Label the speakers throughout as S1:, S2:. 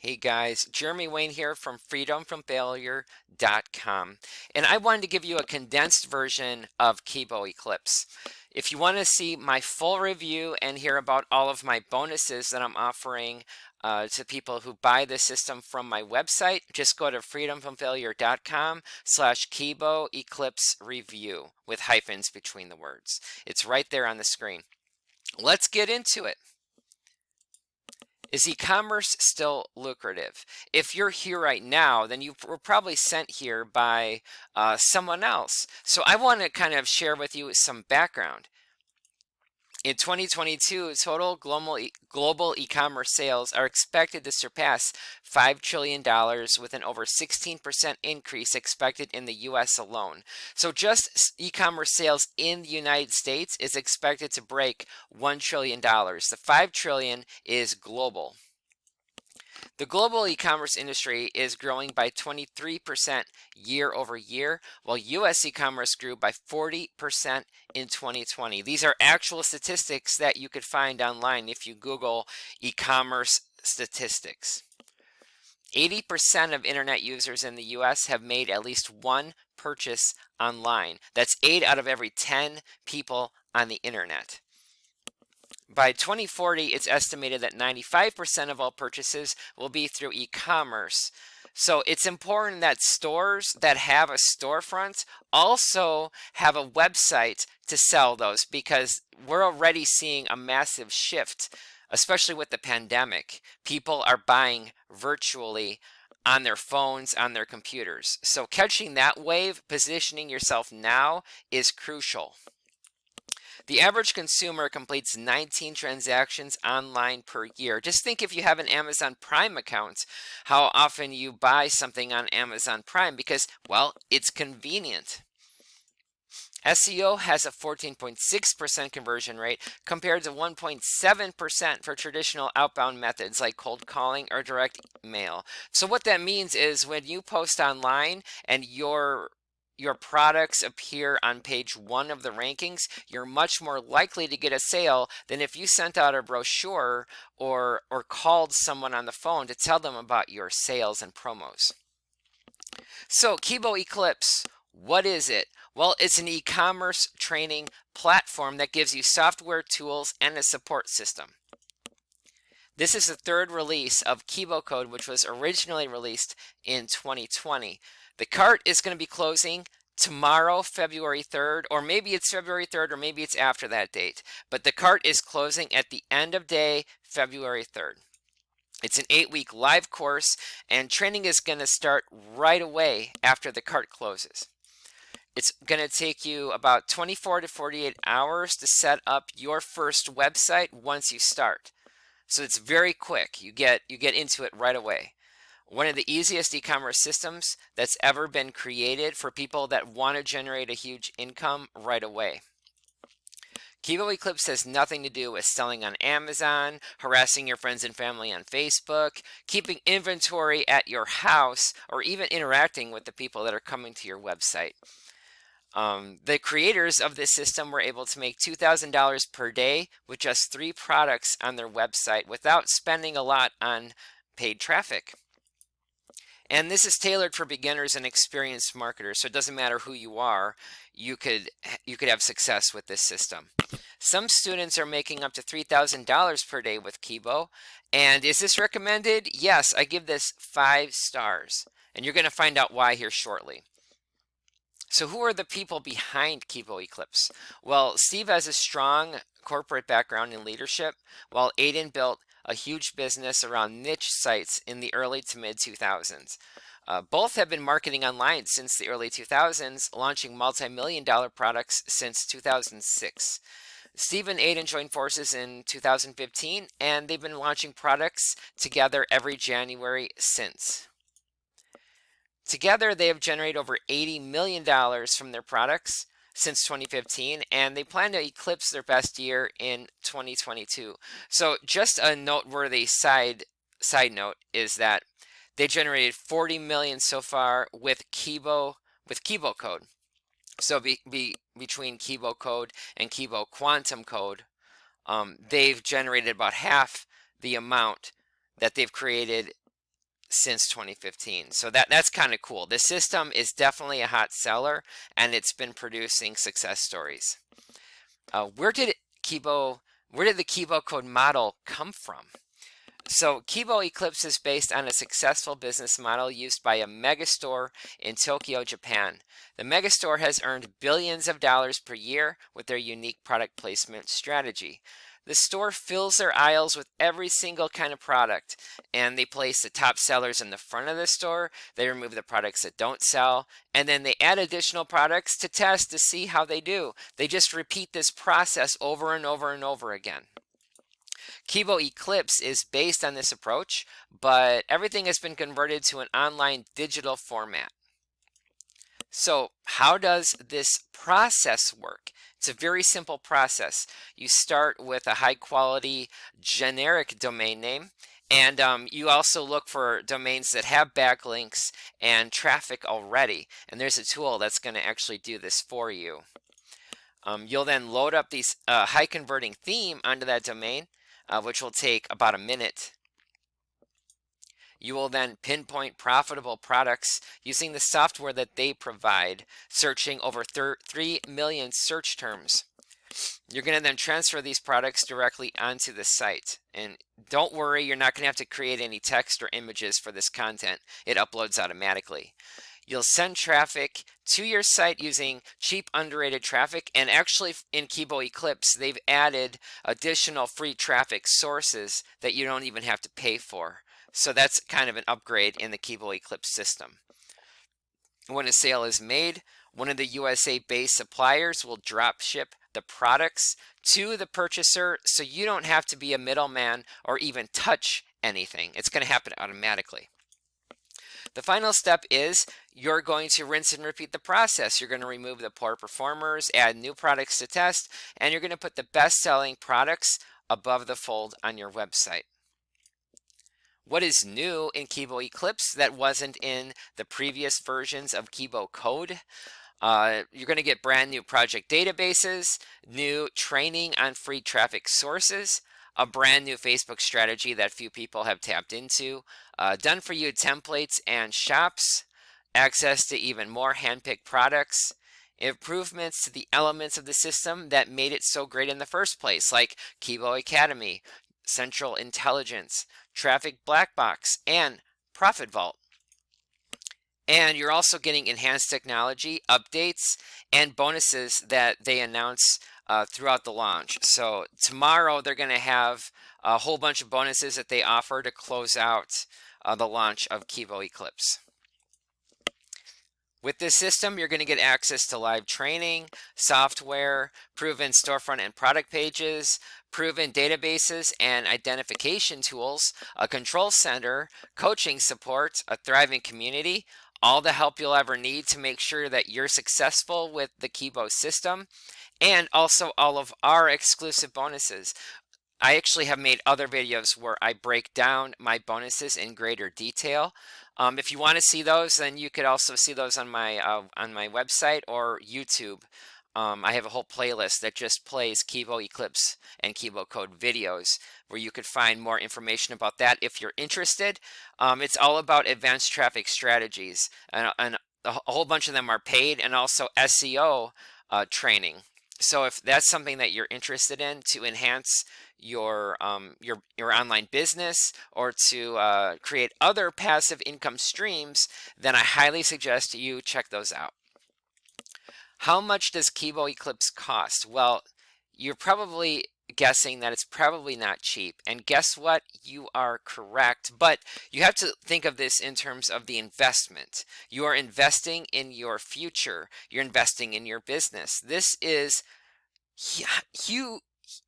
S1: Hey guys, Jeremy Wayne here from freedomfromfailure.com, and I wanted to give you a condensed version of Kibo Eclipse. If you want to see my full review and hear about all of my bonuses that I'm offering to people who buy the system from my website, just go to freedomfromfailure.com/Kibo Eclipse review with hyphens between the words. It's right there on the screen. Let's get into it. Is e-commerce still lucrative? If you're here right now, then you were probably sent here by someone else. So I want to kind of share with you some background. In 2022, total global e-commerce sales are expected to surpass $5 trillion with an over 16% increase expected in the US alone. So just e-commerce sales in the United States is expected to break $1 trillion. The $5 trillion is global. The global e-commerce industry is growing by 23% year over year, while US e-commerce grew by 40% in 2020. These are actual statistics that you could find online if you Google e-commerce statistics. 80% of internet users in the US have made at least one purchase online. That's 8 out of every 10 people on the internet. By 2040, it's estimated that 95% of all purchases will be through e-commerce. So it's important that stores that have a storefront also have a website to sell those, because we're already seeing a massive shift, especially with the pandemic. People are buying virtually on their phones, on their computers. So catching that wave, positioning yourself now is crucial. The average consumer completes 19 transactions online per year. Just think, if you have an Amazon Prime account, how often you buy something on Amazon Prime because, well, it's convenient. SEO has a 14.6% conversion rate compared to 1.7% for traditional outbound methods like cold calling or direct mail. So what that means is when you post online and your products appear on page 1 of the rankings, you're much more likely to get a sale than if you sent out a brochure or called someone on the phone to tell them about your sales and promos. So Kibo Eclipse, what is it? Well, it's an e-commerce training platform that gives you software, tools, and a support system. This is the third release of Kibo Code, which was originally released in 2020. The cart is going to be closing tomorrow, February 3rd, or maybe it's February 3rd, or maybe it's after that date. But the cart is closing at the end of day, February 3rd. It's an 8-week live course, and training is going to start right away after the cart closes. It's going to take you about 24 to 48 hours to set up your first website once you start. So it's very quick. You get into it right away. One of the easiest e-commerce systems that's ever been created for people that want to generate a huge income right away. Kibo Eclipse has nothing to do with selling on Amazon, harassing your friends and family on Facebook, keeping inventory at your house, or even interacting with the people that are coming to your website. The creators of this system were able to make $2,000 per day with just 3 products on their website without spending a lot on paid traffic. And this is tailored for beginners and experienced marketers, so it doesn't matter who you are, you could have success with this system. Some students are making up to $3,000 per day with Kibo. And is this recommended? Yes, I give this 5 stars. And you're going to find out why here shortly. So who are the people behind Kibo Eclipse? Well, Steve has a strong corporate background in leadership, while Aidan built a huge business around niche sites in the early to mid 2000s. Both have been marketing online since the early 2000s, launching multi-million-dollar products since 2006. Steve and Aidan joined forces in 2015, and they've been launching products together every January since. Together, they have generated over $80 million from their products since 2015, and they plan to eclipse their best year in 2022. So just a noteworthy side note is that they generated $40 million so far with Kibo Code. So between Kibo Code and Kibo Quantum Code, they've generated about half the amount that they've created since 2015. So that's kind of cool. The system is definitely a hot seller, and it's been producing success stories. Where did Kibo, where did the Kibo Code model come from? So Kibo Eclipse is based on a successful business model used by a megastore in Tokyo, Japan. The megastore has earned billions of dollars per year with their unique product placement strategy. The store fills their aisles with every single kind of product, and they place the top sellers in the front of the store. They remove the products that don't sell, and then they add additional products to test to see how they do. They just repeat this process over and over and over again. Kibo Eclipse is based on this approach, but everything has been converted to an online digital format. So how does this process work? It's a very simple process. You start with a high quality generic domain name, and you also look for domains that have backlinks and traffic already. And there's a tool that's going to actually do this for you. You'll then load up these high converting theme onto that domain, which will take about a minute. You will then pinpoint profitable products using the software that they provide, searching over 3 million search terms. You're going to then transfer these products directly onto the site. And don't worry, you're not going to have to create any text or images for this content. It uploads automatically. You'll send traffic to your site using cheap, underrated traffic. And actually, in Kibo Eclipse, they've added additional free traffic sources that you don't even have to pay for. So that's kind of an upgrade in the Kibo Eclipse system. When a sale is made, one of the USA-based suppliers will drop ship the products to the purchaser, so you don't have to be a middleman or even touch anything. It's going to happen automatically. The final step is you're going to rinse and repeat the process. You're going to remove the poor performers, add new products to test, and you're going to put the best-selling products above the fold on your website. What is new in Kibo Eclipse that wasn't in the previous versions of Kibo Code? You're going to get brand new project databases, new training on free traffic sources, a brand new Facebook strategy that few people have tapped into, done for you templates and shops, access to even more handpicked products, improvements to the elements of the system that made it so great in the first place, like Kibo Academy, Central Intelligence, Traffic Black Box, and Profit Vault. And you're also getting enhanced technology, updates, and bonuses that they announce throughout the launch. So tomorrow they're going to have a whole bunch of bonuses that they offer to close out the launch of Kibo Eclipse. With this system, you're going to get access to live training, software, proven storefront and product pages, proven databases and identification tools, a control center, coaching support, a thriving community, all the help you'll ever need to make sure that you're successful with the Kibo system, and also all of our exclusive bonuses. I actually have made other videos where I break down my bonuses in greater detail. If you want to see those, then you could also see those on my website or YouTube. I have a whole playlist that just plays Kibo Eclipse and Kibo Code videos where you could find more information about that if you're interested. It's all about advanced traffic strategies, and a whole bunch of them are paid, and also SEO training. So if that's something that you're interested in to enhance your online business or to create other passive income streams, then I highly suggest you check those out. How much does Kibo Eclipse cost? Well, you're probably guessing that it's probably not cheap. And guess what? You are correct. But you have to think of this in terms of the investment. You are investing in your future. You're investing in your business. This is huge.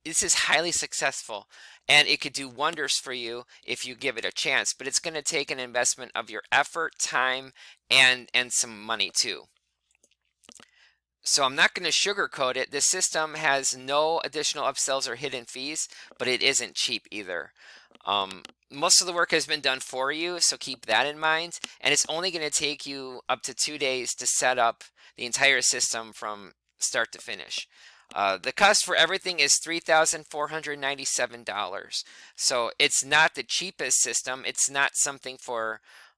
S1: This is highly successful, and it could do wonders for you if you give it a chance. But it's going to take an investment of your effort, time, and some money too. So I'm not going to sugarcoat it. This system has no additional upsells or hidden fees, but it isn't cheap either. Most of the work has been done for you, so keep that in mind. And it's only going to take you up to 2 days to set up the entire system from start to finish. The cost for everything is $3,497. So it's not the cheapest system. It's not something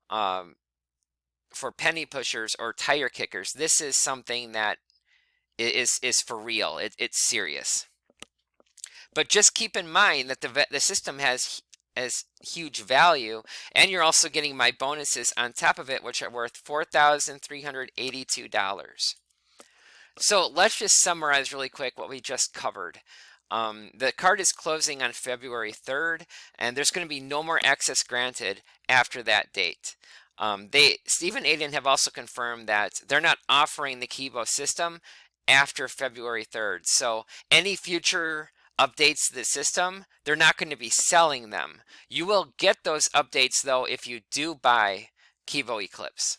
S1: um, for penny pushers or tire kickers. This is something that is for real. It's serious. But just keep in mind that the system has huge value, and you're also getting my bonuses on top of it, which are worth $4,382. So let's just summarize really quick what we just covered. The card is closing on February 3rd, and there's going to be no more access granted after that date. Steve and Aidan have also confirmed that they're not offering the Kibo system after February 3rd. So any future updates to the system, they're not going to be selling them. You will get those updates though if you do buy Kibo Eclipse.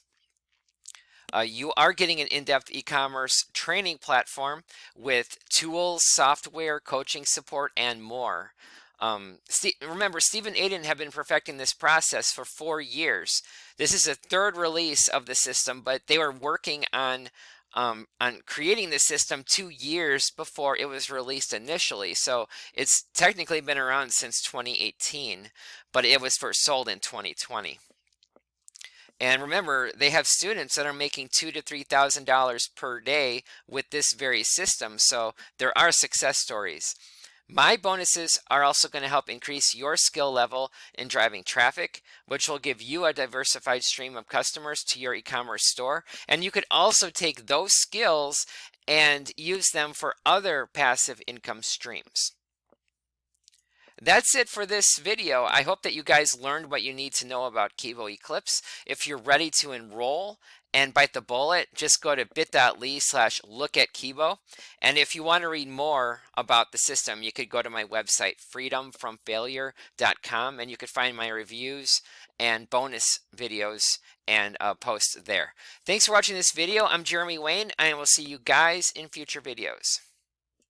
S1: You are getting an in-depth e-commerce training platform with tools, software, coaching support, and more. Remember, Steve and Aidan have been perfecting this process for 4 years. This is a third release of the system, but they were working on creating the system 2 years before it was released initially. So it's technically been around since 2018, but it was first sold in 2020. And remember, they have students that are making $2,000 to $3,000 per day with this very system. So there are success stories. My bonuses are also going to help increase your skill level in driving traffic, which will give you a diversified stream of customers to your e-commerce store. And you could also take those skills and use them for other passive income streams. That's it for this video. I hope that you guys learned what you need to know about Kibo Eclipse. If you're ready to enroll and bite the bullet, just go to bit.ly/lookatkibo. And if you want to read more about the system, you could go to my website, freedomfromfailure.com, and you could find my reviews and bonus videos and posts there. Thanks for watching this video. I'm Jeremy Wayne, and I will see you guys in future videos.